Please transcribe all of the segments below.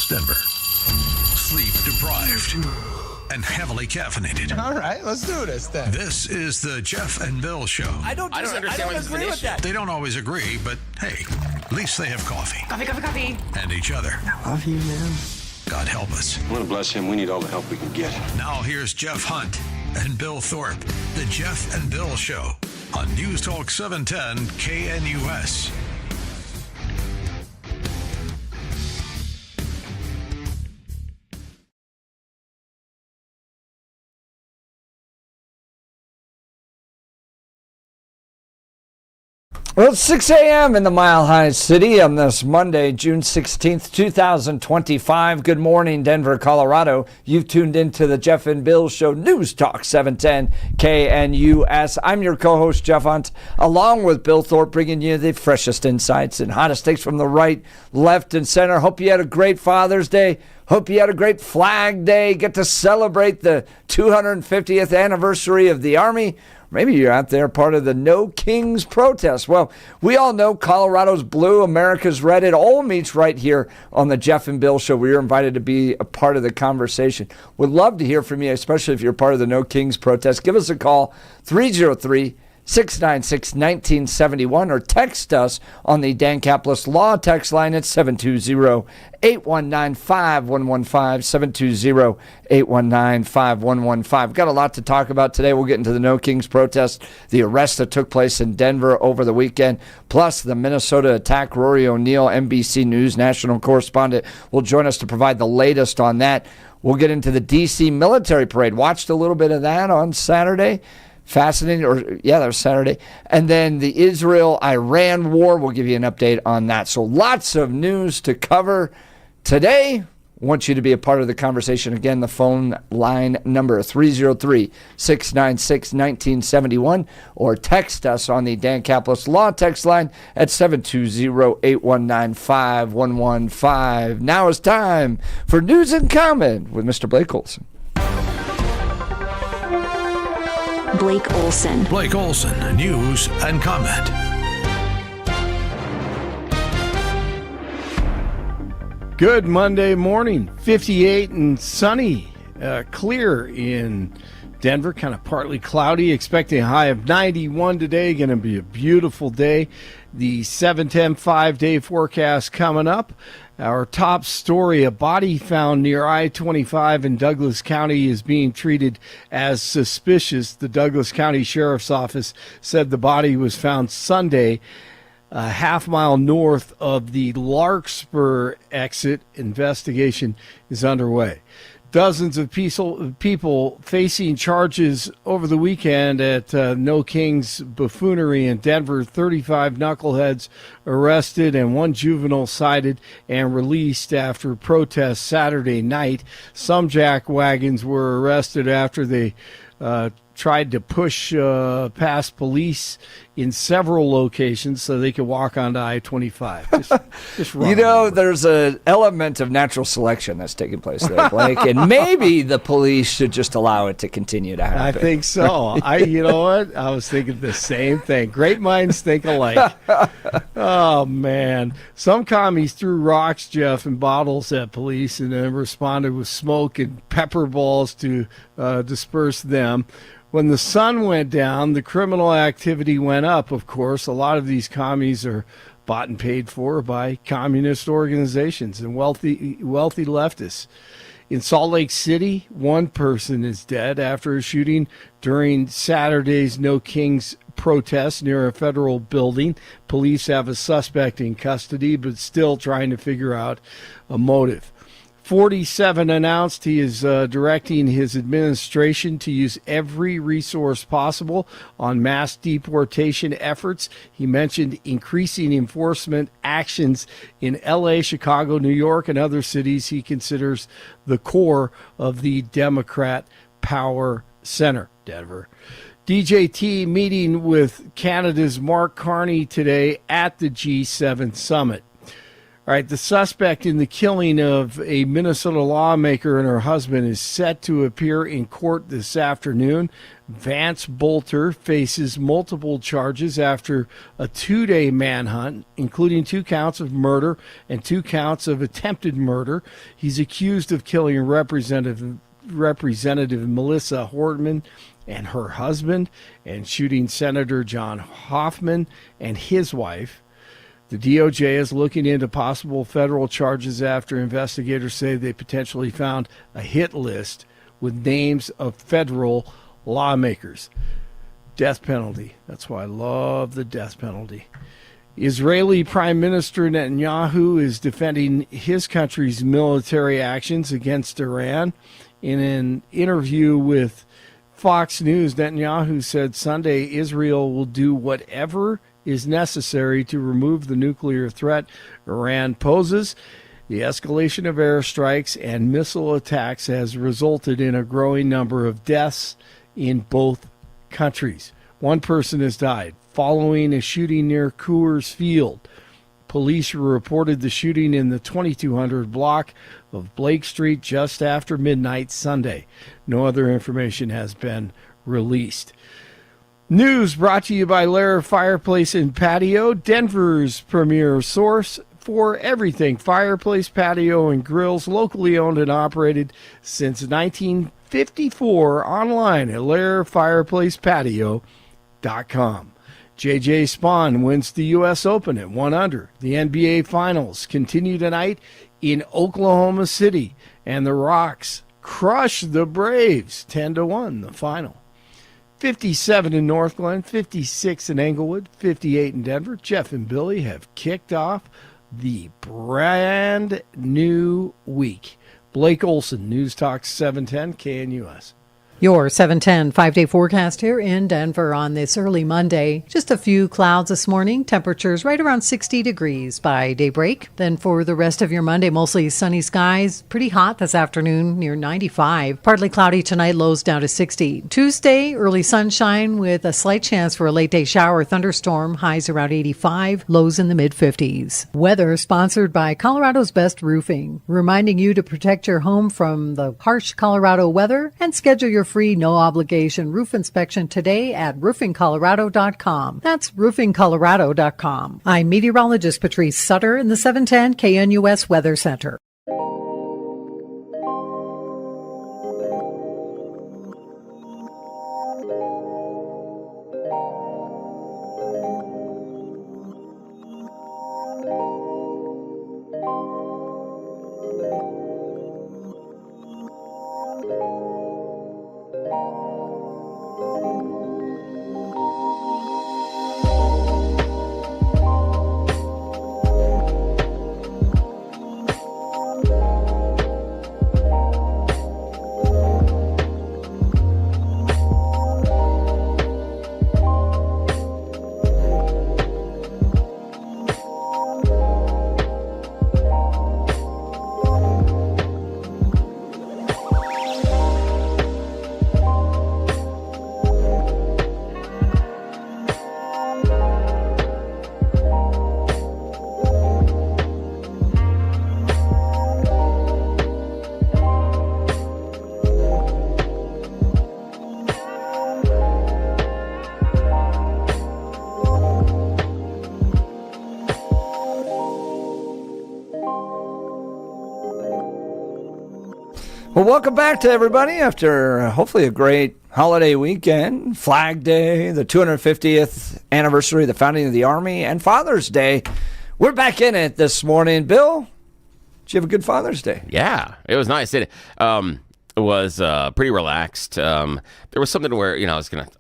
West Denver. Sleep deprived and heavily caffeinated. All right, let's do this then. This is the Jeff and Bill Show. I don't agree with that. They don't always agree, but hey, at least they have coffee. Coffee. And each other. I love you, man. God help us. I want to bless him. We need all the help we can get. Now here's Jeff Hunt and Bill Thorpe. The Jeff and Bill Show on News Talk 710 KNUS. Well, it's 6 a.m. in the Mile High City on this Monday, June 16th, 2025. Good morning, Denver, Colorado. You've tuned into the Jeff and Bill Show, News Talk 710 KNUS. I'm your co-host, Jeff Hunt, along with Bill Thorpe, bringing you the freshest insights and hottest takes from the right, left, and center. Hope you had a great Father's Day. Hope you had a great Flag Day. Get to celebrate the 250th anniversary of the Army. Maybe you're out there part of the No Kings protest. Well, we all know Colorado's blue, America's red. It all meets right here on the Jeff and Bill Show. We're invited to be a part of the conversation. Would love to hear from you, especially if you're part of the No Kings protest. Give us a call, 303-696-1971, or text us on the Dan Caplis Law text line at 720-819-5115, 720-819-5115. Got a lot to talk about today. We'll get into the No Kings protest, the arrest that took place in Denver over the weekend, plus the Minnesota attack. Rory O'Neill, NBC News national correspondent, will join us to provide the latest on that. We'll get into the D.C. military parade. Watched a little bit of that on Saturday. Fascinating, that was Saturday. And then the Israel-Iran war, we'll give you an update on that. So lots of news to cover today. I want you to be a part of the conversation. Again, the phone line number 303-696-1971, or text us on the Dan Caplis Law text line at 720-819-5115. Now it's time for News and Comment with Mr. Blake Olson. Blake Olson. Blake Olson, News and Comment. Good Monday morning, 58 and sunny, clear in Denver, kind of partly cloudy, expecting a high of 91 today. Going to be a beautiful day. The 7-10 5-day forecast coming up. Our top story, a body found near I-25 in Douglas County is being treated as suspicious. The Douglas County Sheriff's Office said the body was found Sunday, a half-mile north of the Larkspur exit. Investigation is underway. Dozens of people facing charges over the weekend at No Kings buffoonery in Denver. 35 knuckleheads arrested and one juvenile cited and released after protests Saturday night. Some jack wagons were arrested after they tried to push past police in several locations so they could walk onto I-25. Just You know, there's an element of natural selection that's taking place there, Blake, and maybe the police should just allow it to continue to happen. I think so. You know what? I was thinking the same thing. Great minds think alike. Oh, man. Some commies threw rocks, Jeff, and bottles at police and then responded with smoke and pepper balls to disperse them. When the sun went down, the criminal activity went up, of course. A lot of these commies are bought and paid for by communist organizations and wealthy leftists. In Salt Lake City, one person is dead after a shooting during Saturday's No Kings protest near a federal building. Police have a suspect in custody, but still trying to figure out a motive. 47 announced he is directing his administration to use every resource possible on mass deportation efforts. He mentioned increasing enforcement actions in L.A., Chicago, New York, and other cities he considers the core of the Democrat power center. Denver. DJT meeting with Canada's Mark Carney today at the G7 summit. All right, the suspect in the killing of a Minnesota lawmaker and her husband is set to appear in court this afternoon. Vance Bolter faces multiple charges after a 2-day manhunt, including 2 counts of murder and 2 counts of attempted murder. He's accused of killing Representative Melissa Hortman and her husband, and shooting Senator John Hoffman and his wife. The DOJ is looking into possible federal charges after investigators say they potentially found a hit list with names of federal lawmakers. Death penalty. That's why I love the death penalty. Israeli Prime Minister Netanyahu is defending his country's military actions against Iran. In an interview with Fox News, Netanyahu said Sunday Israel will do whatever is necessary to remove the nuclear threat Iran poses. The escalation of airstrikes and missile attacks has resulted in a growing number of deaths in both countries. 1 person has died following a shooting near Coors Field. Police reported the shooting in the 2200 block of Blake Street just after midnight Sunday. No other information has been released. News brought to you by Lair Fireplace and Patio, Denver's premier source for everything fireplace, patio, and grills, locally owned and operated since 1954, online at lairfireplacepatio.com. J.J. Spawn wins the U.S. Open at 1-under. The NBA Finals continue tonight in Oklahoma City, and the Rocks crush the Braves 10-1, the final. 57 in North Glen, 56 in Englewood, 58 in Denver. Jeff and Billy have kicked off the brand new week. Blake Olson, News Talk 710 KNUS. Your 710 5-day forecast here in Denver on this early Monday. Just a few clouds this morning. Temperatures right around 60 degrees by daybreak. Then for the rest of your Monday, mostly sunny skies. Pretty hot this afternoon, near 95. Partly cloudy tonight, lows down to 60. Tuesday, early sunshine with a slight chance for a late day shower or thunderstorm. Highs around 85, lows in the mid-50s. Weather sponsored by Colorado's Best Roofing. Reminding you to protect your home from the harsh Colorado weather and schedule your free no-obligation roof inspection today at roofingcolorado.com. That's roofingcolorado.com. I'm meteorologist Patrice Sutter in the 710 KNUS Weather Center. Well, welcome back to everybody after hopefully a great holiday weekend, Flag Day, the 250th anniversary of the founding of the Army, and Father's Day. We're back in it this morning. Bill, did you have a good Father's Day? Yeah, it was nice. It was pretty relaxed. There was something where,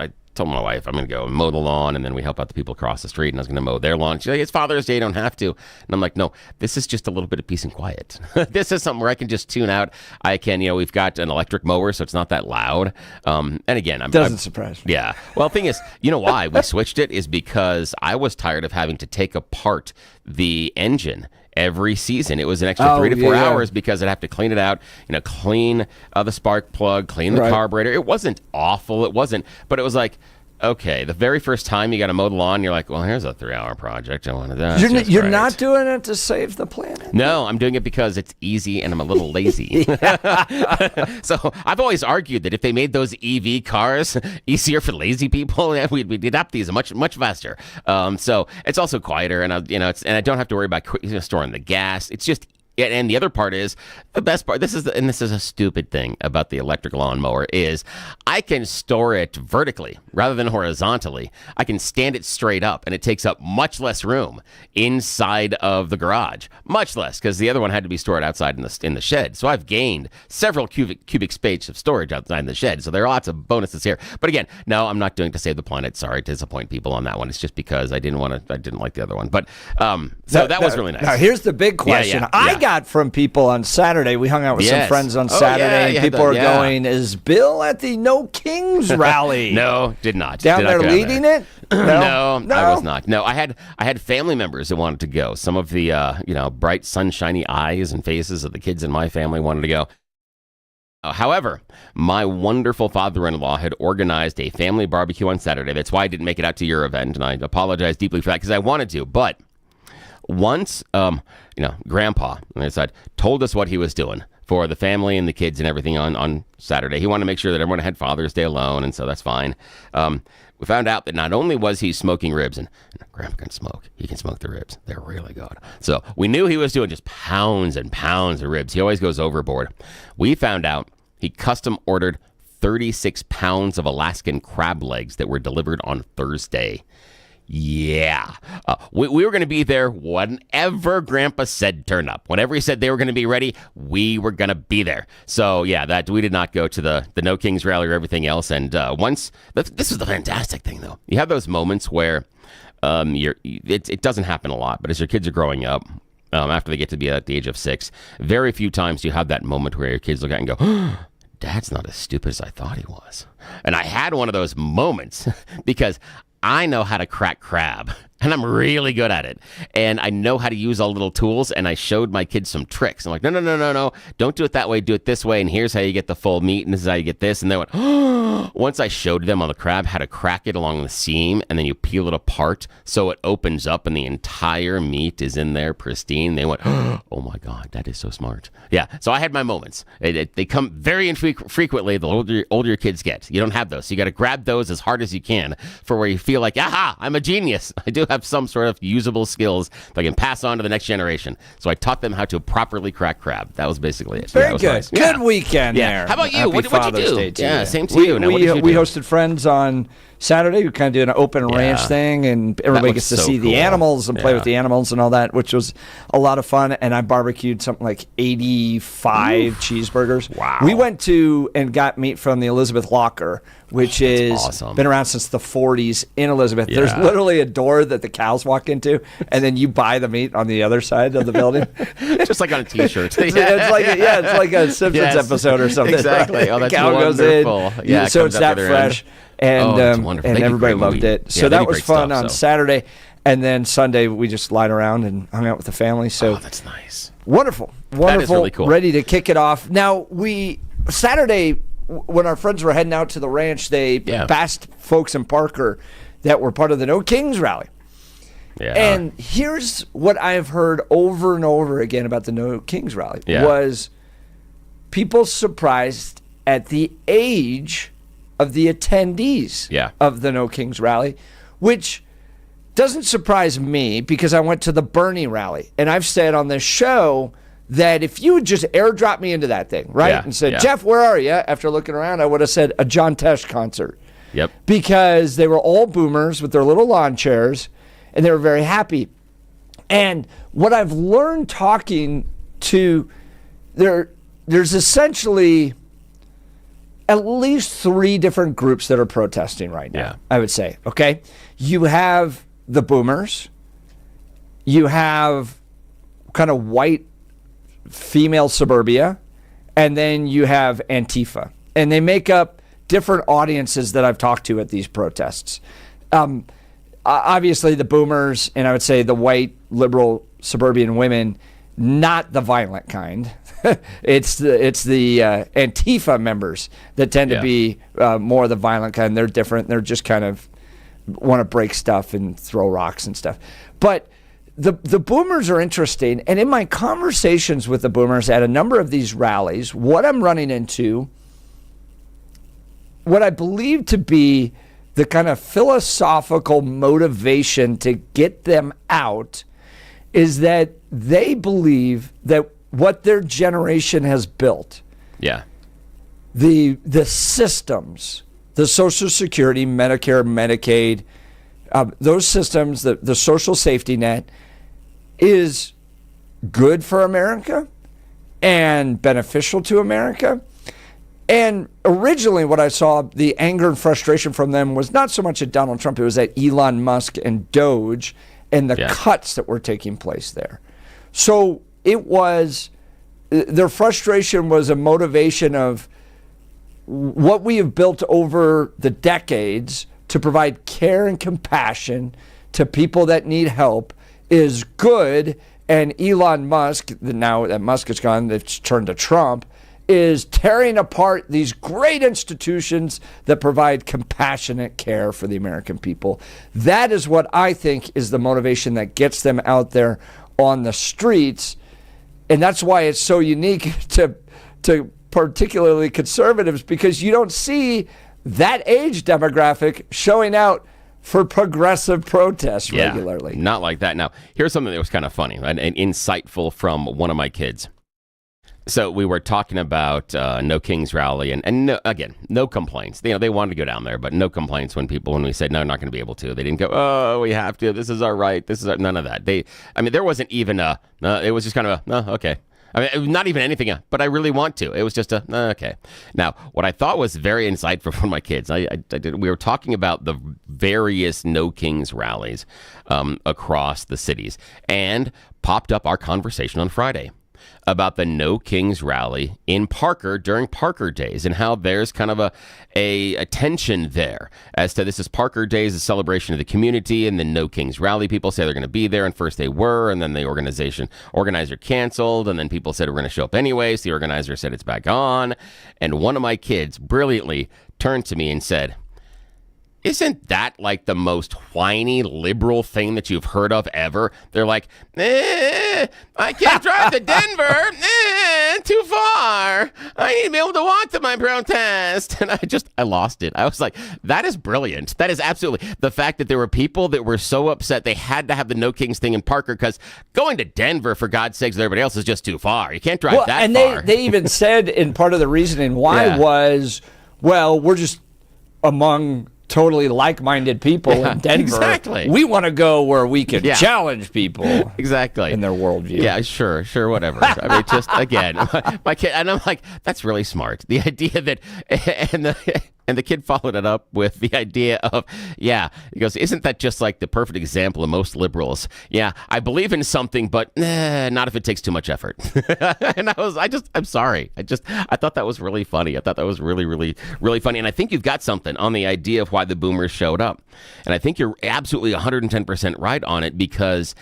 I told my wife I'm going to go mow the lawn, and then we help out the people across the street, and I was going to mow their lawn. She's like, it's Father's Day, you don't have to. And I'm like, no, this is just a little bit of peace and quiet. This is something where I can just tune out. I can, we've got an electric mower, so it's not that loud. And again, Doesn't surprise me. Yeah. Well, the thing is, why we switched it is because I was tired of having to take apart the engine every season. It was an extra 3 to 4 hours because I'd have to clean it out, clean the spark plug, clean the carburetor. It wasn't awful. It wasn't, but it was like, okay, the very first time you got to mow the lawn, you're like, well, here's a 3-hour project. I wanted that. You're not doing it to save the planet? No, I'm doing it because it's easy and I'm a little lazy. So I've always argued that if they made those EV cars easier for lazy people, we'd adapt these much faster. So it's also quieter, and I don't have to worry about storing the gas. It's just. And the other part is, the best part, this is a stupid thing about the electric lawnmower, is I can store it vertically rather than horizontally. I can stand it straight up, and it takes up much less room inside of the garage. Much less, because the other one had to be stored outside in the shed. So I've gained several cubic space of storage outside in the shed. So there are lots of bonuses here. But again, no, I'm not doing it to save the planet. Sorry to disappoint people on that one. It's just because I didn't like the other one. But so that was really nice. Now, here's the big question. Yeah. I got from people on Saturday. We hung out with some friends on Saturday, and people are going, is Bill at the No Kings rally? No, did not. Down there leading it? No, I was not. No, I had family members that wanted to go. Some of the bright, sunshiny eyes and faces of the kids in my family wanted to go. However, my wonderful father-in-law had organized a family barbecue on Saturday. That's why I didn't make it out to your event, and I apologize deeply for that because I wanted to. But once, Grandpa on his side told us what he was doing for the family and the kids and everything on Saturday. He wanted to make sure that everyone had Father's Day alone, and so that's fine. We found out that not only was he smoking ribs, and Grandpa can smoke, he can smoke the ribs. They're really good. So we knew he was doing just pounds and pounds of ribs. He always goes overboard. We found out he custom ordered 36 pounds of Alaskan crab legs that were delivered on Thursday. Yeah. We were going to be there whenever Grandpa said turn up. Whenever he said they were going to be ready, we were going to be there. So, yeah, that we did not go to the No Kings rally or everything else. And this is the fantastic thing, though. You have those moments where it doesn't happen a lot, but as your kids are growing up, after they get to be at the age of 6, very few times do you have that moment where your kids look at it and go, oh, Dad's not as stupid as I thought he was. And I had one of those moments because I know how to crack crab, and I'm really good at it. And I know how to use all the little tools, and I showed my kids some tricks. I'm like, no, don't do it that way, do it this way, and here's how you get the full meat, and this is how you get this. And they went, oh. Once I showed them on the crab how to crack it along the seam, and then you peel it apart so it opens up, and the entire meat is in there pristine. They went, oh my God, that is so smart. Yeah, so I had my moments. They come very infrequently the older your kids get. You don't have those, so you got to grab those as hard as you can for where you feel like, aha, I'm a genius. I do have some sort of usable skills that I can pass on to the next generation. So I taught them how to properly crack crab. That was basically it. Very good. Nice. Good weekend there. How about you? Happy What'd you do? Father's Day Yeah, same to you. Now, what did you do? We hosted friends on Saturday. We kind of did an open ranch thing, and everybody gets to see the animals and play with the animals and all that, which was a lot of fun. And I barbecued something like 85 cheeseburgers. Wow. We went to and got meat from the Elizabeth Locker, which is awesome. Been around since the 40s in Elizabeth. Yeah. There's literally a door that the cows walk into, and then you buy the meat on the other side of the building. Just like on a T-shirt. It's like a Simpsons episode or something. Exactly. Oh, that's cow wonderful. goes in. Yeah, so it's that fresh. And it's wonderful. and They do everybody great loved movie. it. So Yeah, they that do was great fun stuff, on so. Saturday. And then Sunday, we just lied around and hung out with the family. So that's nice. Wonderful. That is really cool. Ready to kick it off. Now, Saturday, when our friends were heading out to the ranch, they passed folks in Parker that were part of the No Kings rally. Yeah. And here's what I've heard over and over again about the No Kings rally was people surprised at the age of the attendees of the No Kings rally, which doesn't surprise me because I went to the Bernie rally. And I've said on this show that if you would just airdrop me into that thing, right? And said, Jeff, where are you? After looking around, I would have said a John Tesh concert. Yep. Because they were all boomers with their little lawn chairs, and they were very happy. And what I've learned talking to, there's essentially at least 3 different groups that are protesting right now, I would say, okay? You have the boomers. You have kind of white female suburbia. And then you have Antifa. And they make up different audiences that I've talked to at these protests. Obviously, the boomers, and I would say the white liberal suburban women, not the violent kind. It's the Antifa members that tend to be more the violent kind. They're different. They're just kind of want to break stuff and throw rocks and stuff. But the boomers are interesting. And in my conversations with the boomers at a number of these rallies, what I'm running into, what I believe to be the kind of philosophical motivation to get them out, is that they believe that what their generation has built, the systems, the Social Security, Medicare, Medicaid, those systems, the social safety net, is good for America and beneficial to America. And originally what I saw, the anger and frustration from them was not so much at Donald Trump, it was at Elon Musk and Doge and the cuts that were taking place there. So it was, their frustration was a motivation of what we have built over the decades to provide care and compassion to people that need help is good. And Elon Musk, now that Musk is gone, it's turned to Trump, is tearing apart these great institutions that provide compassionate care for the American people. That is what I think is the motivation that gets them out there on the streets. And that's why it's so unique to particularly conservatives, because you don't see that age demographic showing out for progressive protests regularly. Not like that. Now, here's something that was kind of funny and insightful from one of my kids. So we were talking about No Kings Rally, and no, again, no complaints. They wanted to go down there, but no complaints when we said, no, not going to be able to. They didn't go, oh, we have to. This is our right. This is none of that. There wasn't even it was just kind of okay. Not even anything, but I really want to. It was just okay. Now, what I thought was very insightful from my kids, we were talking about the various No Kings rallies across the cities, and popped up our conversation on Friday about the No Kings rally in Parker during Parker Days, and how there's kind of a tension there as to, this is Parker Days, a celebration of the community, and then No Kings rally, people say they're going to be there, and first they were, and then the organizer canceled, and then people said we're going to show up anyways. The organizer said it's back on, and one of my kids brilliantly turned to me and said, isn't that like the most whiny liberal thing that you've heard of ever? They're like, I can't drive to Denver. Too far. I need to be able to walk to my protest. And I lost it. I was like, that is brilliant. That is absolutely. The fact that there were people that were so upset they had to have the No Kings thing in Parker, because going to Denver, for God's sakes, with everybody else is just too far. You can't drive that far. And they even said in part of the reasoning why was, well, we're just among totally like-minded people in Denver. Exactly. We want to go where we can challenge people in their worldview. Yeah, sure, whatever. Just again, my kid, and I'm like, that's really smart. The idea that, and the kid followed it up with the idea of, he goes, isn't that just like the perfect example of most liberals? Yeah, I believe in something, but not if it takes too much effort. And I'm sorry. I thought that was really funny. I thought that was really, really, really funny. And I think you've got something on the idea of why the boomers showed up. And I think you're absolutely 110% right on it, because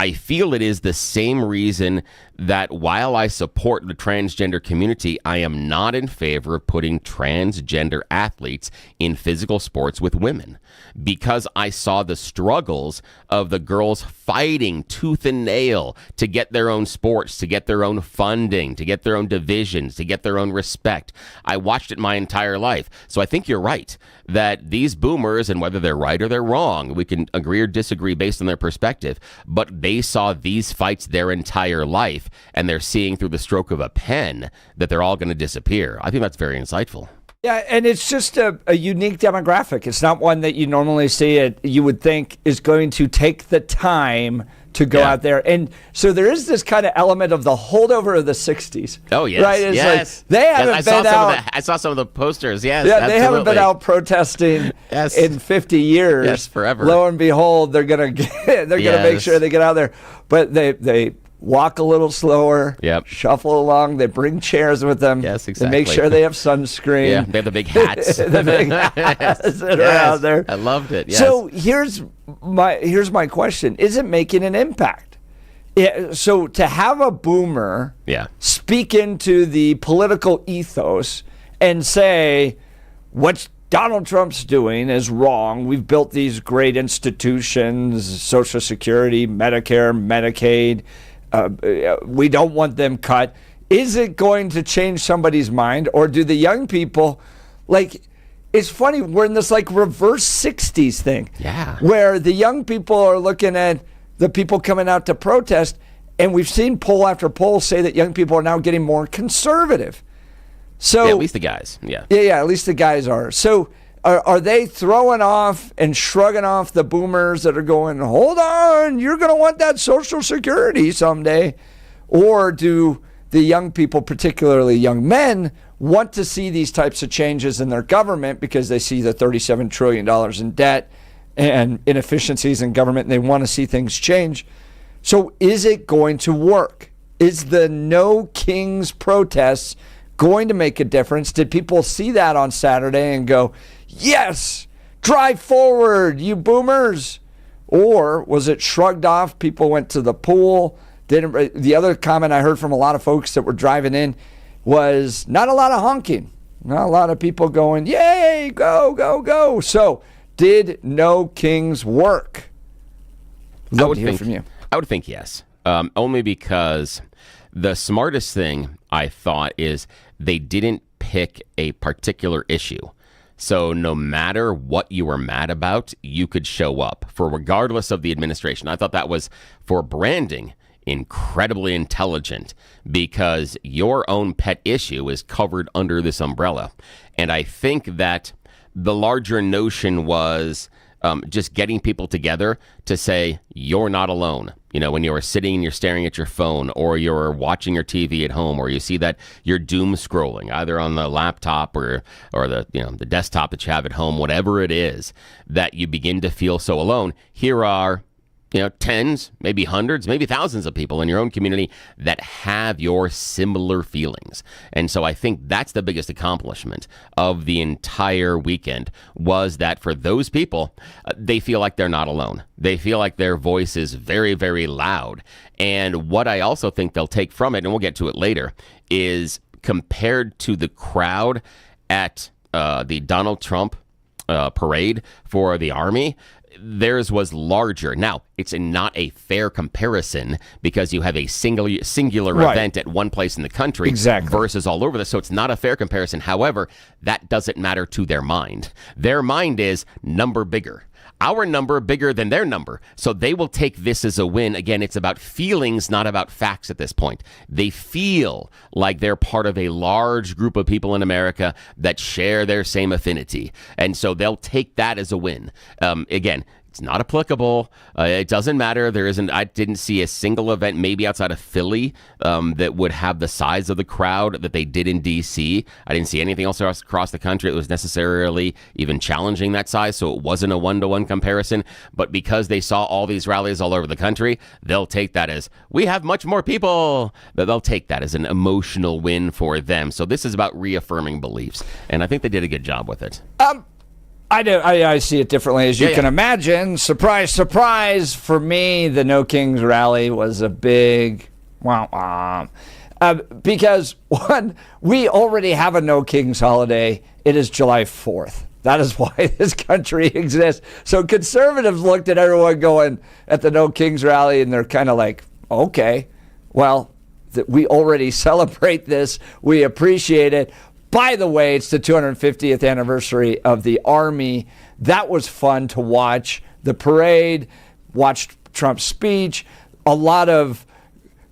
I feel it is the same reason that while I support the transgender community, I am not in favor of putting transgender athletes in physical sports with women, because I saw the struggles of the girls fighting tooth and nail to get their own sports, to get their own funding, to get their own divisions, to get their own respect. I watched it my entire life. So I think you're right that these boomers, and whether they're right or they're wrong, we can agree or disagree based on their perspective, but they saw these fights their entire life, and they're seeing through the stroke of a pen that they're all going to disappear. I think that's very insightful. Yeah, and it's just a unique demographic. It's not one that you normally see you would think is going to take the time to go out there. And so there is this kind of element of the holdover of the 60s. Oh, yes. Right? It's yes. Like they haven't been out. I saw some of the posters. Yes. Yeah, absolutely. They haven't been out protesting in 50 years. Yes, forever. Lo and behold, they're going to make sure they get out there. But they walk a little slower, shuffle along. They bring chairs with them. Yes, exactly. They make sure they have sunscreen. Yeah, they have the big hats. The big hats that are out there. I loved it. Yes. So here's my question: is it making an impact? So to have a boomer speak into the political ethos and say, what's Donald Trump's doing is wrong. We've built these great institutions, Social Security, Medicare, Medicaid. We don't want them cut. Is it going to change somebody's mind? Or do the young people, like, it's funny, we're in this like reverse 60s thing. Yeah. Where the young people are looking at the people coming out to protest, and we've seen poll after poll say that young people are now getting more conservative. So Yeah, at least the guys. Yeah. Yeah, at least the guys are. So are they throwing off and shrugging off the boomers that are going, hold on, you're going to want that Social Security someday? Or do the young people, particularly young men, want to see these types of changes in their government because they see the $37 trillion in debt and inefficiencies in government, and they want to see things change? So is it going to work? Is the No Kings protests going to make a difference? Did people see that on Saturday and go, yes, drive forward, you boomers? Or was it shrugged off? People went to the pool. The other comment I heard from a lot of folks that were driving in was not a lot of honking. Not a lot of people going, yay, go, go, go. So did No Kings work? Love to hear from you. I would think yes. Only because the smartest thing I thought is they didn't pick a particular issue. So no matter what you were mad about, you could show up for regardless of the administration. I thought that was, for branding, incredibly intelligent because your own pet issue is covered under this umbrella. And I think that the larger notion was just getting people together to say, you're not alone. You know, when you're sitting and you're staring at your phone, or you're watching your TV at home, or you see that you're doom scrolling either on the laptop or the desktop that you have at home, whatever it is, that you begin to feel so alone. Here are tens, maybe hundreds, maybe thousands of people in your own community that have your similar feelings. And so I think that's the biggest accomplishment of the entire weekend, was that for those people, they feel like they're not alone. They feel like their voice is very, very loud. And what I also think they'll take from it, and we'll get to it later, is compared to the crowd at the Donald Trump parade for the Army, theirs was larger. Now, it's not a fair comparison because you have a singular right. event at one place in the country exactly. versus all over this. So it's not a fair comparison. However, that doesn't matter to their mind. Their mind is number bigger. Our number bigger than their number. So they will take this as a win. Again, it's about feelings, not about facts at this point. They feel like they're part of a large group of people in America that share their same affinity. And so they'll take that as a win. Again, it's not applicable. It doesn't matter. I didn't see a single event, maybe outside of Philly, that would have the size of the crowd that they did in D.C. I didn't see anything else across the country that was necessarily even challenging that size, so it wasn't a one-to-one comparison. But because they saw all these rallies all over the country, they'll take that as, we have much more people. They'll take that as an emotional win for them. So this is about reaffirming beliefs, and I think they did a good job with it. I see it differently, as you can imagine. Surprise, surprise. For me, the No Kings rally was a big wow. Because, one, we already have a No Kings holiday. It is July 4th. That is why this country exists. So conservatives looked at everyone going at the No Kings rally, and they're kind of like, okay, well, we already celebrate this. We appreciate it. By the way, it's the 250th anniversary of the Army. That was fun to watch. The parade, watched Trump's speech, a lot of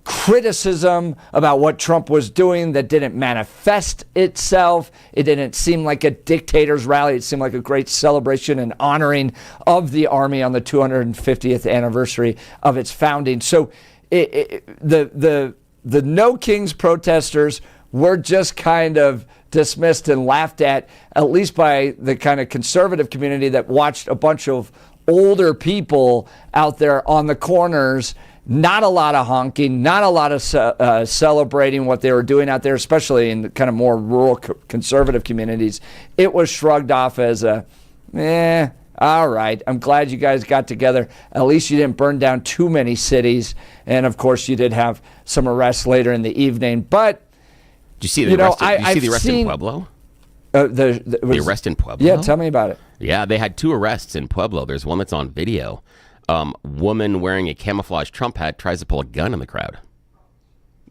criticism about what Trump was doing that didn't manifest itself. It didn't seem like a dictator's rally. It seemed like a great celebration and honoring of the Army on the 250th anniversary of its founding. So the No Kings protesters were just kind of dismissed and laughed at least by the kind of conservative community that watched a bunch of older people out there on the corners. Not a lot of honking, not a lot of celebrating what they were doing out there, especially in the kind of more rural conservative communities. It was shrugged off as all right, I'm glad you guys got together. At least you didn't burn down too many cities. And, of course, you did have some arrests later in the evening. But did you see the arrest in Pueblo? The arrest in Pueblo? Yeah, tell me about it. Yeah, they had 2 arrests in Pueblo. There's one that's on video. Woman wearing a camouflage Trump hat tries to pull a gun in the crowd.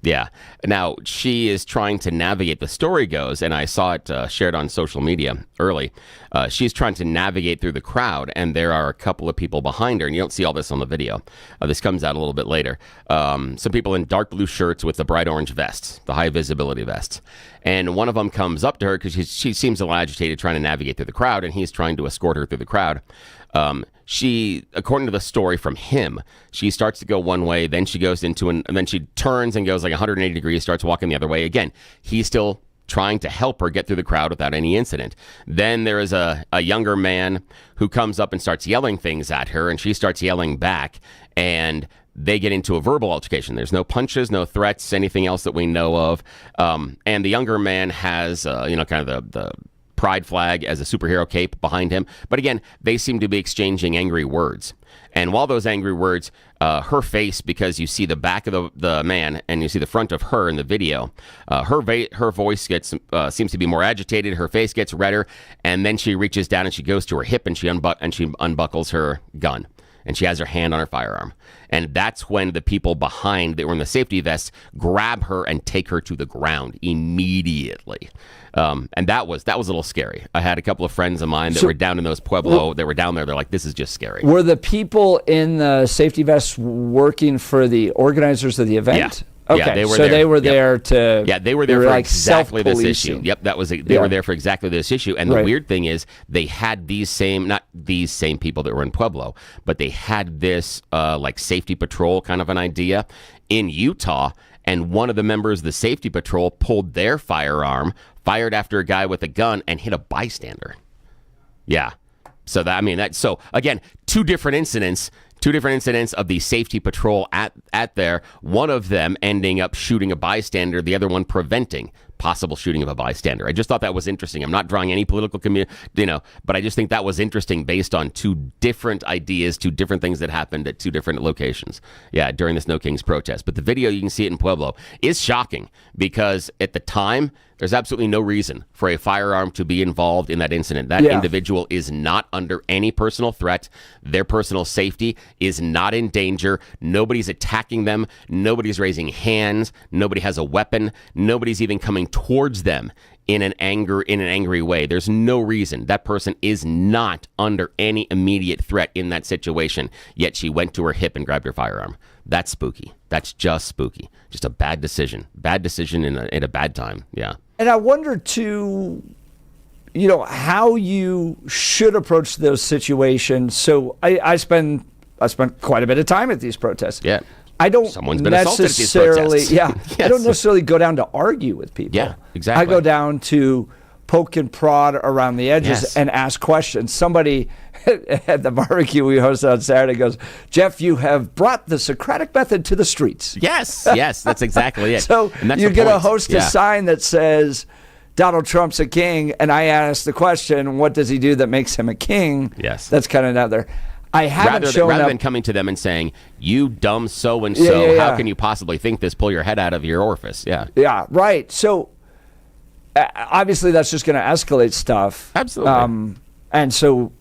Yeah. Now, she is trying to navigate, the story goes, and I saw it shared on social media early. She's trying to navigate through the crowd, and there are a couple of people behind her, and you don't see all this on the video. This comes out a little bit later. Some people in dark blue shirts with the bright orange vests, the high visibility vests. And one of them comes up to her because she seems a little agitated trying to navigate through the crowd, and he's trying to escort her through the crowd. She, according to the story from him, she starts to go one way, then she goes into and then she turns and goes like 180 degrees, starts walking the other way. Again, he's still trying to help her get through the crowd without any incident. Then there is a younger man who comes up and starts yelling things at her, and she starts yelling back, and they get into a verbal altercation. There's no punches, no threats, anything else that we know of. And the younger man has, kind of the pride flag as a superhero cape behind him. But again, they seem to be exchanging angry words. And while those angry words, her face, because you see the back of the man and you see the front of her in the video, her voice gets seems to be more agitated. Her face gets redder, and then she reaches down and she goes to her hip and she unbuckles her gun. And she has her hand on her firearm. And that's when the people behind that were in the safety vests grab her and take her to the ground immediately. And that was a little scary. I had a couple of friends of mine that were down in those Pueblo. They were down there. They're like, this is just scary. Were the people in the safety vests working for the organizers of the event? Yeah. Okay, yeah, they were so there. they were there to... Yeah, they were there for like exactly this issue. Yep, they were there for exactly this issue. And the weird thing is, they had not these same people that were in Pueblo, but they had this like safety patrol kind of an idea in Utah, and one of the members of the safety patrol pulled their firearm, fired after a guy with a gun, and hit a bystander. Yeah. So so again, two different incidents of the safety patrol at there, one of them ending up shooting a bystander, the other one preventing possible shooting of a bystander. I just thought that was interesting. I'm not drawing any political but I just think that was interesting based on 2 different ideas, 2 different things that happened at 2 different locations. Yeah, during this No Kings protest. But the video, you can see it in Pueblo, is shocking because at the time, there's absolutely no reason for a firearm to be involved in that incident. That individual is not under any personal threat. Their personal safety is not in danger. Nobody's attacking them. Nobody's raising hands. Nobody has a weapon. Nobody's even coming towards them in an angry way. There's no reason. That person is not under any immediate threat in that situation, yet she went to her hip and grabbed her firearm. That's spooky. That's just spooky. Just a bad decision. Bad decision in a bad time. Yeah. And I wonder, too, how you should approach those situations. So I spent quite a bit of time at these protests. Yeah. I don't Someone's been assaulted at these protests. Yes. I don't necessarily go down to argue with people. Yeah, exactly. I go down to poke and prod around the edges and ask questions. Somebody at the barbecue we hosted on Saturday goes, Jeff, you have brought the Socratic method to the streets. Yes, that's exactly it. So you're going to host a sign that says, Donald Trump's a king, and I ask the question, what does he do that makes him a king? Yes. That's kind of out there. I haven't shown rather up, than coming to them and saying, you dumb so-and-so, how can you possibly think this? Pull your head out of your orifice. Yeah. Yeah, right. So obviously that's just going to escalate stuff. Absolutely. And so,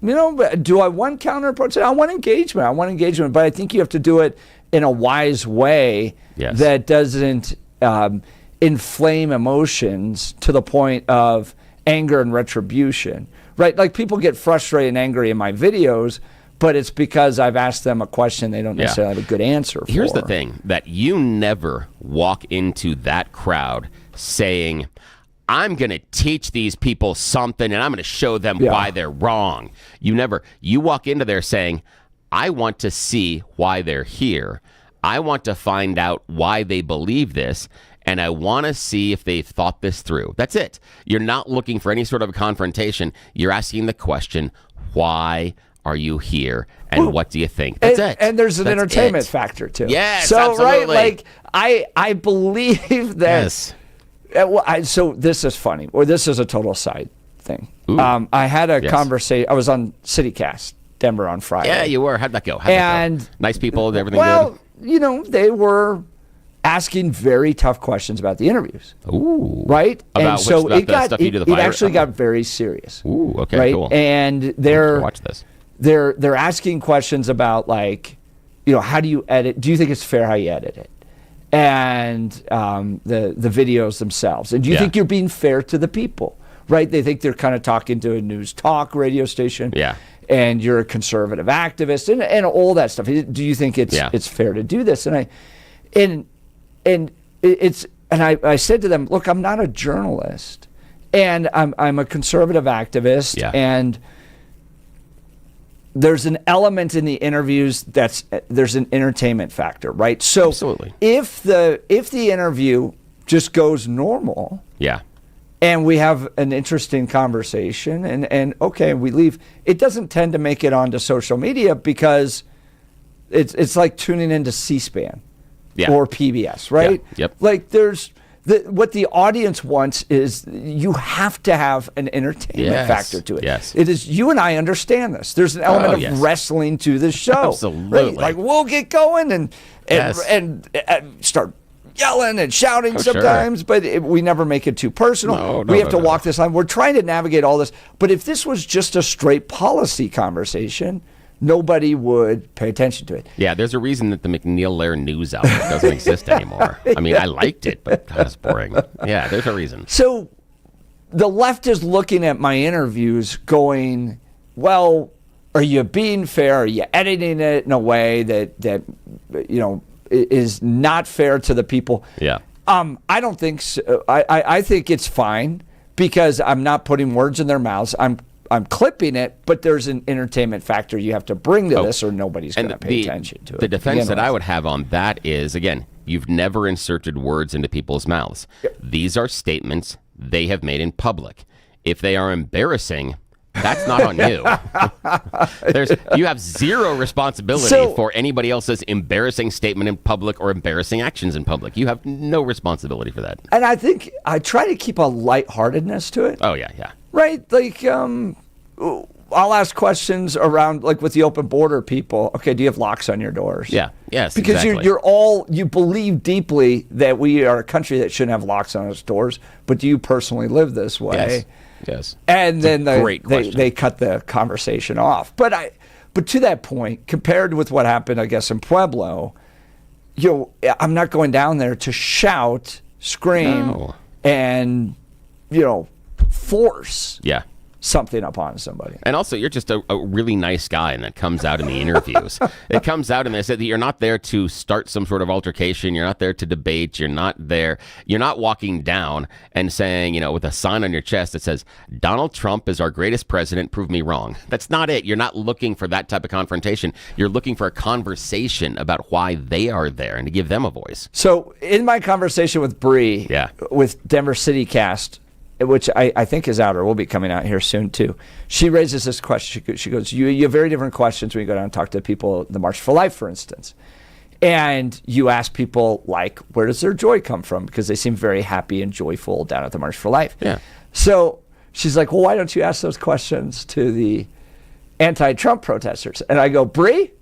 do I want counter approach? I want engagement. But I think you have to do it in a wise way that doesn't inflame emotions to the point of anger and retribution. Right? Like people get frustrated and angry in my videos, but it's because I've asked them a question they don't necessarily have a good answer for. Here's the thing, that you never walk into that crowd saying, I'm going to teach these people something and I'm going to show them why they're wrong. You walk into there saying, I want to see why they're here. I want to find out why they believe this. And I want to see if they've thought this through. That's it. You're not looking for any sort of a confrontation. You're asking the question, why are you here? And what do you think? That's it. And there's an entertainment factor, too. Yes, so, absolutely. Right, like, I believe that... Yes. So this is funny, or this is a total side thing. I had a conversation. I was on CityCast Denver on Friday. Yeah, you were. How'd that go? And nice people, everything good? Well, they were asking very tough questions about the interviews. Ooh. Right? About and so which, about the stuff you do to the it fire? actually got very serious. Ooh, okay, right? cool. And they're Watch this. they're asking questions about, like, how do you edit? Do you think it's fair how you edit it? And the videos themselves. And do you think you're being fair to the people? Right? They think they're kind of talking to a news talk radio station. Yeah. And you're a conservative activist and all that stuff. Do you think it's fair to do this? And I said to them, look, I'm not a journalist, and I'm a conservative activist, and there's an element in the interviews there's an entertainment factor, right? So absolutely. If the interview just goes normal, and we have an interesting conversation, and okay, we leave, it doesn't tend to make it onto social media because it's like tuning into C-SPAN or PBS, right? Yeah. Yep. Like what the audience wants is you have to have an entertainment factor to it. Yes. It is, you and I understand this. There's an element of wrestling to the show. Absolutely. Right? Like, we'll get going and start yelling and shouting sometimes, but we never make it too personal. We have to walk this line. We're trying to navigate all this. But if this was just a straight policy conversation, nobody would pay attention to it. Yeah, there's a reason that the McNeil-Lehrer news outlet doesn't exist anymore. I mean, I liked it, but God, it's boring. Yeah, there's a reason. So the left is looking at my interviews going, well, are you being fair? Are you editing it in a way that is not fair to the people? Yeah. I don't think so. I think it's fine because I'm not putting words in their mouths. I'm clipping it, but there's an entertainment factor you have to bring to this, or nobody's going to pay attention to it. The defense that I would have on that is, again, you've never inserted words into people's mouths. Yep. These are statements they have made in public. If they are embarrassing, that's not on you. You have zero responsibility for anybody else's embarrassing statement in public or embarrassing actions in public. You have no responsibility for that. And I think I try to keep a lightheartedness to it. Oh, yeah. Right? Like, I'll ask questions around, like with the open border people. Okay, do you have locks on your doors? Yeah, yes, because exactly. you believe deeply that we are a country that shouldn't have locks on its doors, but do you personally live this way? Yes. And then they cut the conversation off. But to that point, compared with what happened, I guess, in Pueblo, I'm not going down there to shout, scream, and force something upon somebody. And also, you're just a really nice guy, and that comes out in the interviews. It comes out, and they said that you're not there to start some sort of altercation. You're not there to debate. You're not walking down and saying, with a sign on your chest that says, Donald Trump is our greatest president, prove me wrong. That's not it. You're not looking for that type of confrontation. You're looking for a conversation about why they are there and to give them a voice. So in my conversation with Bree, with Denver City Cast, which I think is out or will be coming out here soon too, she raises this question. She goes, you have very different questions when you go down and talk to people at the March for Life, for instance. And you ask people, like, where does their joy come from? Because they seem very happy and joyful down at the March for Life. Yeah. So she's like, well, why don't you ask those questions to the anti-Trump protesters? And I go, Bree,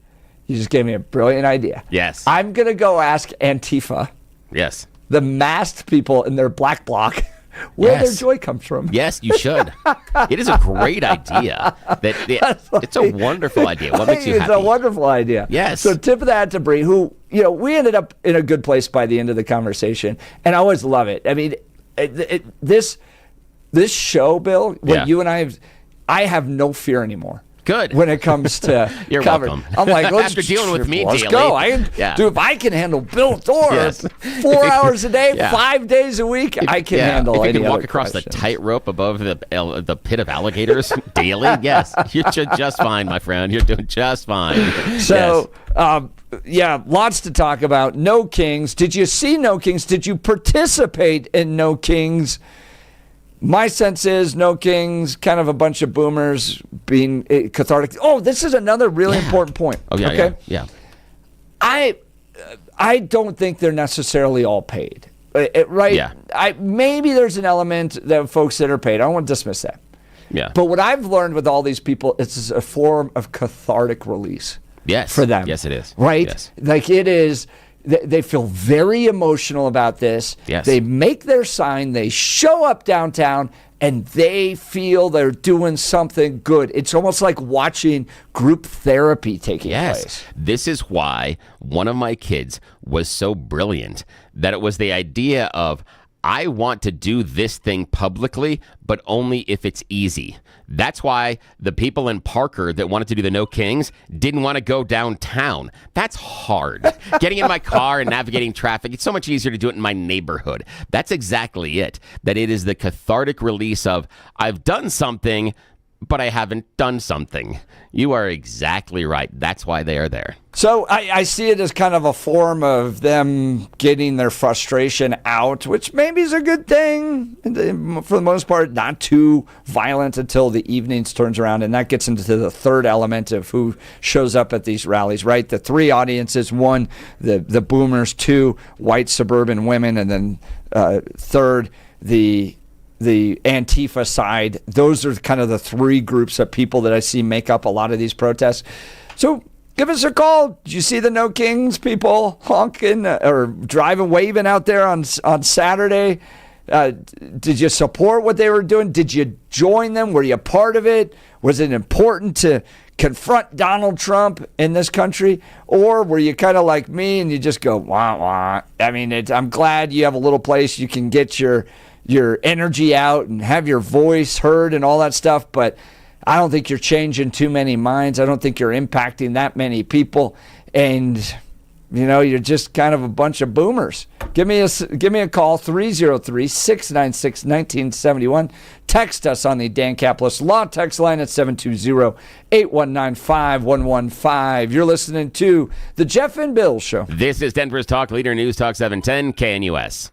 you just gave me a brilliant idea. Yes. I'm going to go ask Antifa. Yes. The masked people in their black bloc. Where their joy comes from. Yes, you should. It is a great idea. It's a wonderful idea. What makes you happy? It's a wonderful idea. Yes. So tip of the hat to Bree, who, we ended up in a good place by the end of the conversation. And I always love it. I mean, this show, Bill, you and I have no fear anymore. Good. When it comes to You're welcome. I'm like, after dealing with me let's daily. Go. Dude, if I can handle Bill Thorpe 4 hours a day, 5 days a week, I can handle if you any can walk other across questions. the tightrope above the pit of alligators daily, yes, you're just fine, my friend. You're doing just fine. So, lots to talk about. No Kings. Did you see No Kings? Did you participate in No Kings? My sense is No Kings, kind of a bunch of boomers being cathartic. Oh, this is another really important point. Oh, yeah, okay? yeah. I don't think they're necessarily all paid. Right? Yeah. Maybe there's an element that folks that are paid. I don't want to dismiss that. Yeah. But what I've learned with all these people, it's a form of cathartic release. Yes. For them. Yes, it is. Right? Yes. Like it is, They feel very emotional about this. Yes. They make their sign. They show up downtown, and they feel they're doing something good. It's almost like watching group therapy taking place. This is why one of my kids was so brilliant that it was the idea of, I want to do this thing publicly, but only if it's easy. That's why the people in Parker that wanted to do the No Kings didn't want to go downtown. That's hard. Getting in my car and navigating traffic, it's so much easier to do it in my neighborhood. That's exactly it. That it is the cathartic release of, I've done something, but I haven't done something. You are exactly right. That's why they are there. So I see it as kind of a form of them getting their frustration out, which maybe is a good thing. For the most part, not too violent until the evenings turns around. And that gets into the third element of who shows up at these rallies, right? The three audiences: one, the boomers; two, white suburban women; and then third, the Antifa side. Those are kind of the three groups of people that I see make up a lot of these protests. So give us a call. Did you see the No Kings people honking or driving, waving out there on Saturday? Did you support what they were doing? Did you join them? Were you a part of it? Was it important to confront Donald Trump in this country? Or were you kind of like me and you just go, wah, wah? I mean, I'm glad you have a little place you can get your energy out and have your voice heard and all that stuff, but I don't think you're changing too many minds. I don't think you're impacting that many people, and you're just kind of a bunch of boomers. Give me a call, 303-696-1971. Text us on the Dan Caplis Law text line at 720-819-5115. You're listening to The Jeff and Bill Show. This is Denver's Talk Leader, News Talk 710 KNUS.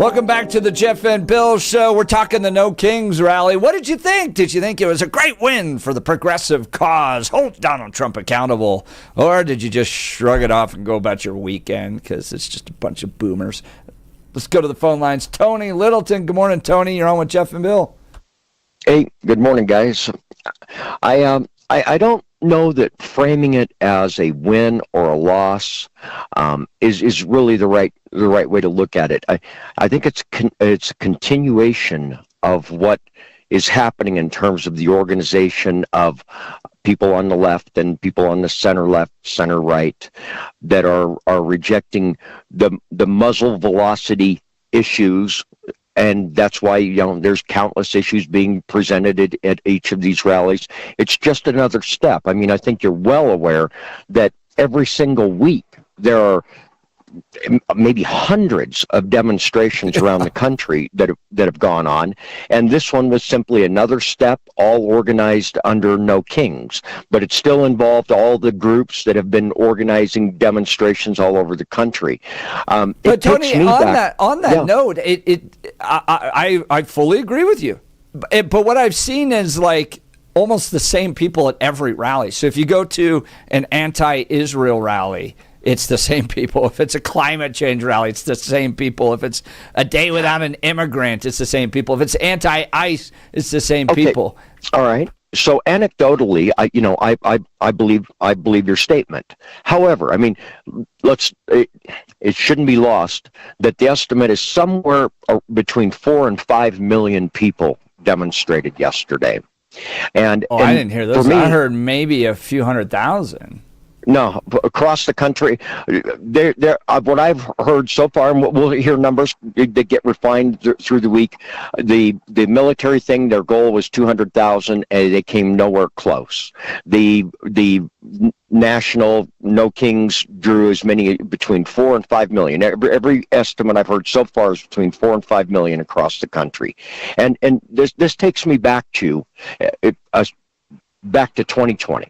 Welcome back to the Jeff and Bill Show. We're talking the No Kings rally. What did you think? Did you think it was a great win for the progressive cause? Hold Donald Trump accountable. Or did you just shrug it off and go about your weekend because it's just a bunch of boomers? Let's go to the phone lines. Tony Littleton. Good morning, Tony. You're on with Jeff and Bill. Hey, good morning, guys. I don't know that framing it as a win or a loss is really the right way to look at it. I think it's a continuation of what is happening in terms of the organization of people on the left and people on the center left, center right that are rejecting the muzzle velocity issues. And that's why, there's countless issues being presented at each of these rallies. It's just another step. I mean, I think you're well aware that every single week there are maybe hundreds of demonstrations around the country that have gone on, and this one was simply another step, all organized under No Kings, but it still involved all the groups that have been organizing demonstrations all over the country. But Tony, on that note, I fully agree with you, but what I've seen is like almost the same people at every rally. So if you go to an anti-Israel rally, it's the same people. If it's a climate change rally, it's the same people. If it's a day without an immigrant, it's the same people. If it's anti-ICE, it's the same people. All right. So anecdotally, I believe your statement. However, I mean, it shouldn't be lost that the estimate is somewhere between 4 and 5 million people demonstrated yesterday. And I didn't hear those. I heard maybe a few 100,000. No, across the country, what I've heard so far, and we'll hear numbers that get refined through the week. The military thing, their goal was 200,000, and they came nowhere close. The national No Kings drew as many between 4 and 5 million. Every estimate I've heard so far is between 4 and 5 million across the country, and this takes me back to 2020.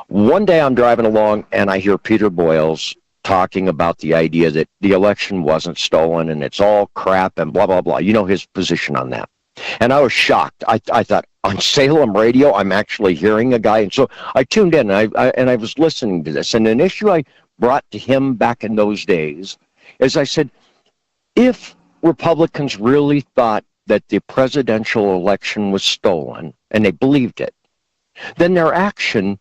One day I'm driving along and I hear Peter Boyles talking about the idea that the election wasn't stolen and it's all crap and blah, blah, blah. You know his position on that. And I was shocked. I thought, on Salem radio, I'm actually hearing a guy. And so I tuned in and I was listening to this. And an issue I brought to him back in those days is I said, if Republicans really thought that the presidential election was stolen and they believed it, then their action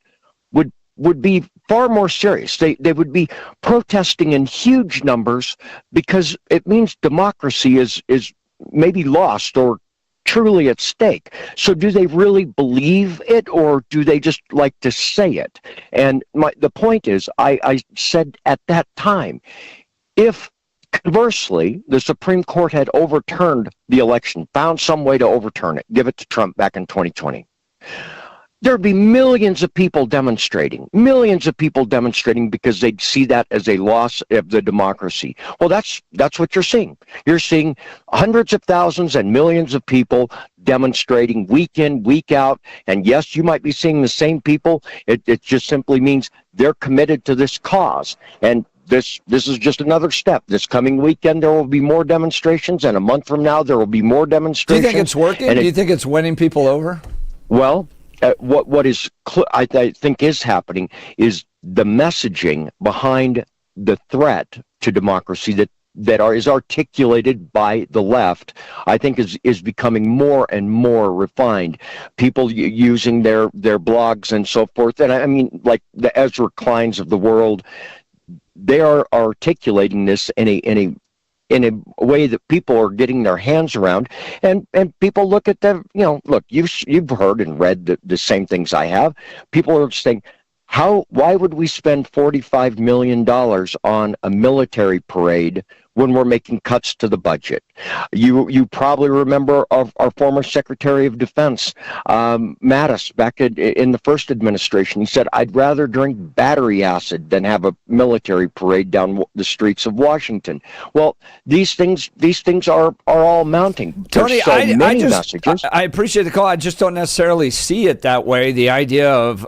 would be far more serious. They would be protesting in huge numbers because it means democracy is maybe lost or truly at stake. So do they really believe it, or do they just like to say it? And the point is, I said at that time, if conversely the Supreme Court had overturned the election, found some way to overturn it, give it to Trump back in 2020, there'd be millions of people demonstrating because they'd see that as a loss of the democracy. Well, that's what you're seeing. You're seeing hundreds of thousands and millions of people demonstrating week in, week out. And yes, you might be seeing the same people. It just simply means they're committed to this cause. And this is just another step. This coming weekend, there will be more demonstrations. And a month from now, there will be more demonstrations. Do you think it's working? Do you think it's winning people over? Well, what is I think is happening is the messaging behind the threat to democracy that is articulated by the left, I think is becoming more and more refined. People using their blogs and so forth, and I mean, like the Ezra Kleins of the world, they are articulating this in a way that people are getting their hands around, and people look at them. Look, you've heard and read the same things I have. People are saying, why would we spend $45 million on a military parade when we're making cuts to the budget? You probably remember our former Secretary of Defense, Mattis, back in the first administration. He said, I'd rather drink battery acid than have a military parade down the streets of Washington. Well, these things are all mounting. Tony, messages. I appreciate the call. I just don't necessarily see it that way. The idea of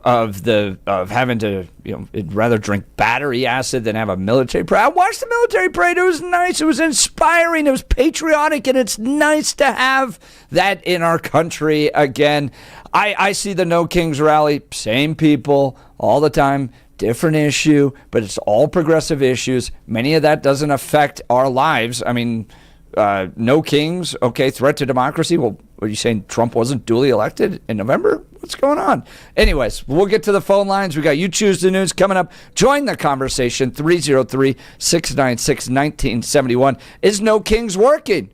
having to I'd rather drink battery acid than have a military parade. I watched the military parade. It was nice. It was inspiring. It was patriotic, and it's nice to have that in our country again. I see the No Kings rally, same people all the time, different issue, but it's all progressive issues. Many of that doesn't affect our lives. I mean, no kings, okay, threat to democracy. Well, are you saying Trump wasn't duly elected in November? What's going on? Anyways, we'll get to the phone lines. We got You Choose the News coming up. Join the conversation, 303-696-1971. Is No Kings working?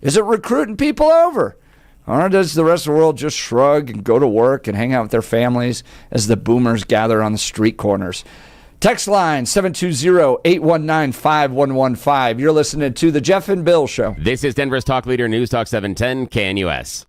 Is it recruiting people over? Or does the rest of the world just shrug and go to work and hang out with their families as the boomers gather on the street corners? Text line 720-819-5115. You're listening to The Jeff and Bill Show. This is Denver's Talk Leader, News Talk 710 KNUS.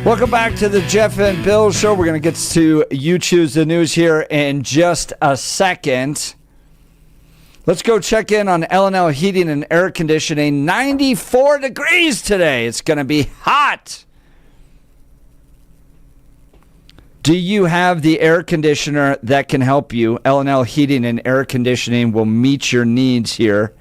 Welcome back to the Jeff and Bill Show. We're going to get to You Choose the News here in just a second. Let's go check in on L&L Heating and Air Conditioning. 94 degrees today. It's going to be hot. Do you have the air conditioner that can help you? L&L Heating and Air Conditioning will meet your needs here.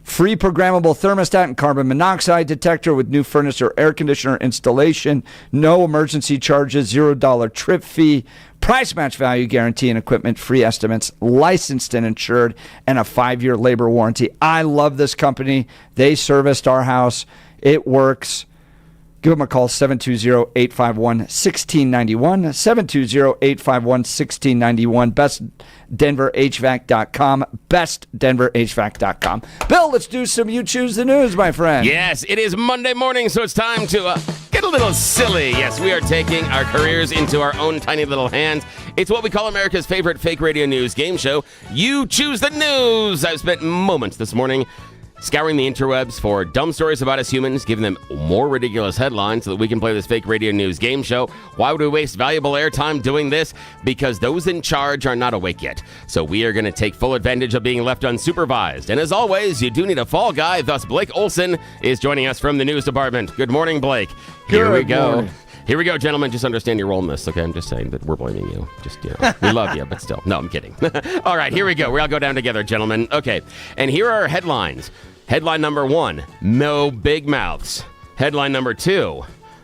Free programmable thermostat and carbon monoxide detector with new furnace or air conditioner installation. No emergency charges, $0 trip fee. Price match value guarantee and equipment free estimates. Licensed and insured, and a 5-year labor warranty. I love this company. They serviced our house. It works. Give them a call, 720-851-1691, 720-851-1691, bestdenverhvac.com, bestdenverhvac.com. Bill, let's do some You Choose the News, my friend. Yes, it is Monday morning, so it's time to get a little silly. Yes, we are taking our careers into our own tiny little hands. It's what we call America's favorite fake radio news game show, You Choose the News. I've spent moments this morning scouring the interwebs for dumb stories about us humans, giving them more ridiculous headlines so that we can play this fake radio news game show. Why would we waste valuable airtime doing this? Because those in charge are not awake yet. So we are going to take full advantage of being left unsupervised. And as always, you do need a fall guy. Thus, Blake Olson is joining us from the news department. Good morning, Blake. Here we go. Morning. Here we go, gentlemen. Just understand your role in this, okay? I'm just saying that we're blaming you. Just, we love you, but still. No, I'm kidding. All right, here we go. We all go down together, gentlemen. Okay, and here are our headlines. Headline number 1, no big mouths. Headline number 2,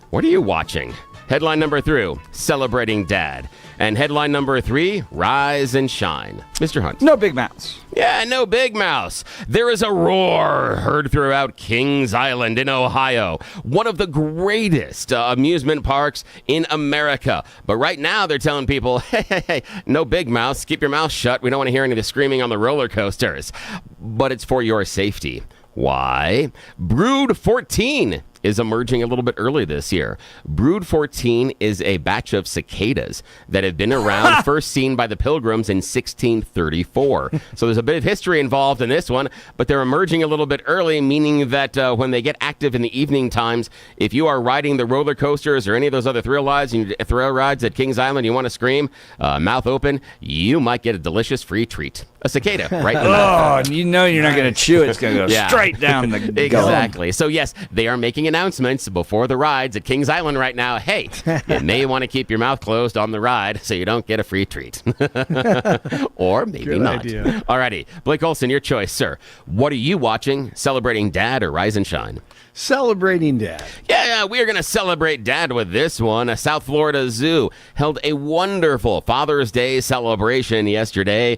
what are you watching? Headline number 3, celebrating dad. And headline number 3, rise and shine. Mr. Hunt. No big mouths. Yeah, no big mouse. There is a roar heard throughout Kings Island in Ohio, one of the greatest amusement parks in America. But right now they're telling people, hey, no big mouths. Keep your mouth shut. We don't want to hear any of the screaming on the roller coasters. But it's for your safety. Why? Brood 14 is emerging a little bit early this year. Brood 14 is a batch of cicadas that have been around, first seen by the Pilgrims in 1634. So there's a bit of history involved in this one, but they're emerging a little bit early, meaning that when they get active in the evening times, if you are riding the roller coasters or any of those other thrill rides at Kings Island, you want to scream, mouth open, you might get a delicious free treat. A cicada, right? And you know you're not going to chew it. It's going to go straight down the gullet. Exactly. So, yes, they are making announcements before the rides at Kings Island right now. Hey, you may want to keep your mouth closed on the ride so you don't get a free treat. Or maybe Good not. idea. Alrighty. Blake Olson, your choice, sir. What are you watching? Celebrating Dad or Rise and Shine? Celebrating dad. Yeah, we are going to celebrate Dad with this one. A South Florida zoo held a wonderful Father's Day celebration yesterday.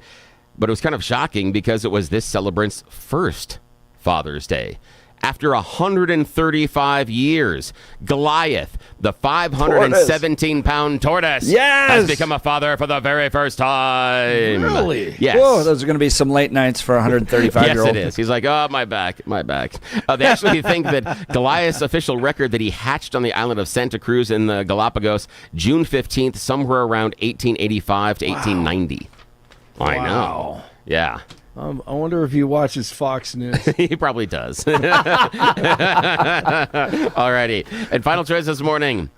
But it was kind of shocking because it was this celebrant's first Father's Day. After 135 years, Goliath, the 517-pound tortoise, has become a father for the very first time. Really? Yes. Whoa, those are going to be some late nights for a 135-year-old. Yes, it is. He's like, oh, my back. They actually think that Goliath's official record that he hatched on the island of Santa Cruz in the Galapagos, June 15th, somewhere around 1885 to 1890. I know. Yeah. I wonder if he watches Fox News. He probably does. Alrighty. And final choice this morning.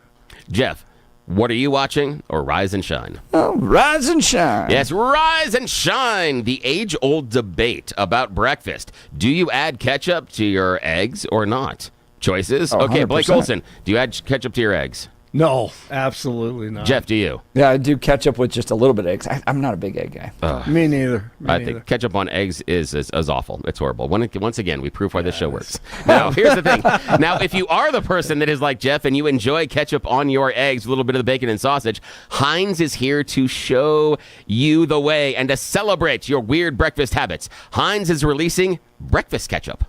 Jeff, what are you watching or Rise and Shine? Oh, Rise and Shine. Yes, Rise and Shine. The age-old debate about breakfast. Do you add ketchup to your eggs or not? Choices? Okay, 100%. Blake Olson, do you add ketchup to your eggs? No, absolutely not. Jeff, do you? Yeah, I do ketchup with just a little bit of eggs. I'm not a big egg guy. Me neither. I think ketchup on eggs is awful. It's horrible. Once again, we prove why this show works. Now, here's the thing. Now, if you are the person that is like Jeff and you enjoy ketchup on your eggs, a little bit of the bacon and sausage, Heinz is here to show you the way and to celebrate your weird breakfast habits. Heinz is releasing breakfast ketchup.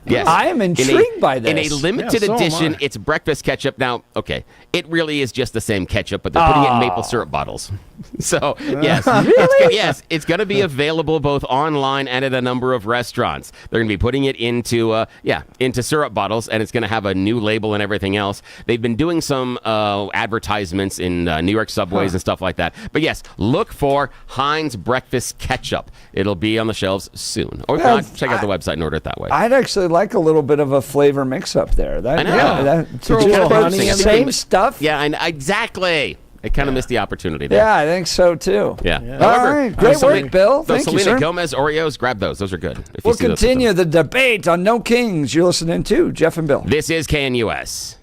Yes. I am intrigued by this. In a limited so am edition, I. it's breakfast ketchup. Now, okay, it really is just the same ketchup, but they're putting it in maple syrup bottles. So, yes. It's going to be available both online and at a number of restaurants. They're going to be putting it into syrup bottles, and it's going to have a new label and everything else. They've been doing some advertisements in New York subways and stuff like that. But yes, look for Heinz breakfast ketchup. It'll be on the shelves soon. Or if not, check out the website and order it that way. I'd actually like a little bit of a flavor mix-up there. I know. Throw a little honey in same there. stuff. Yeah, exactly. I kind of missed the opportunity there. Yeah, I think so too. Yeah. All right. Great work, Bill. Those Thank you, Selena sir. Gomez Oreos, grab those. Those are good. If you We'll see those continue the debate on No Kings. You're listening to Jeff and Bill. This is KNUS.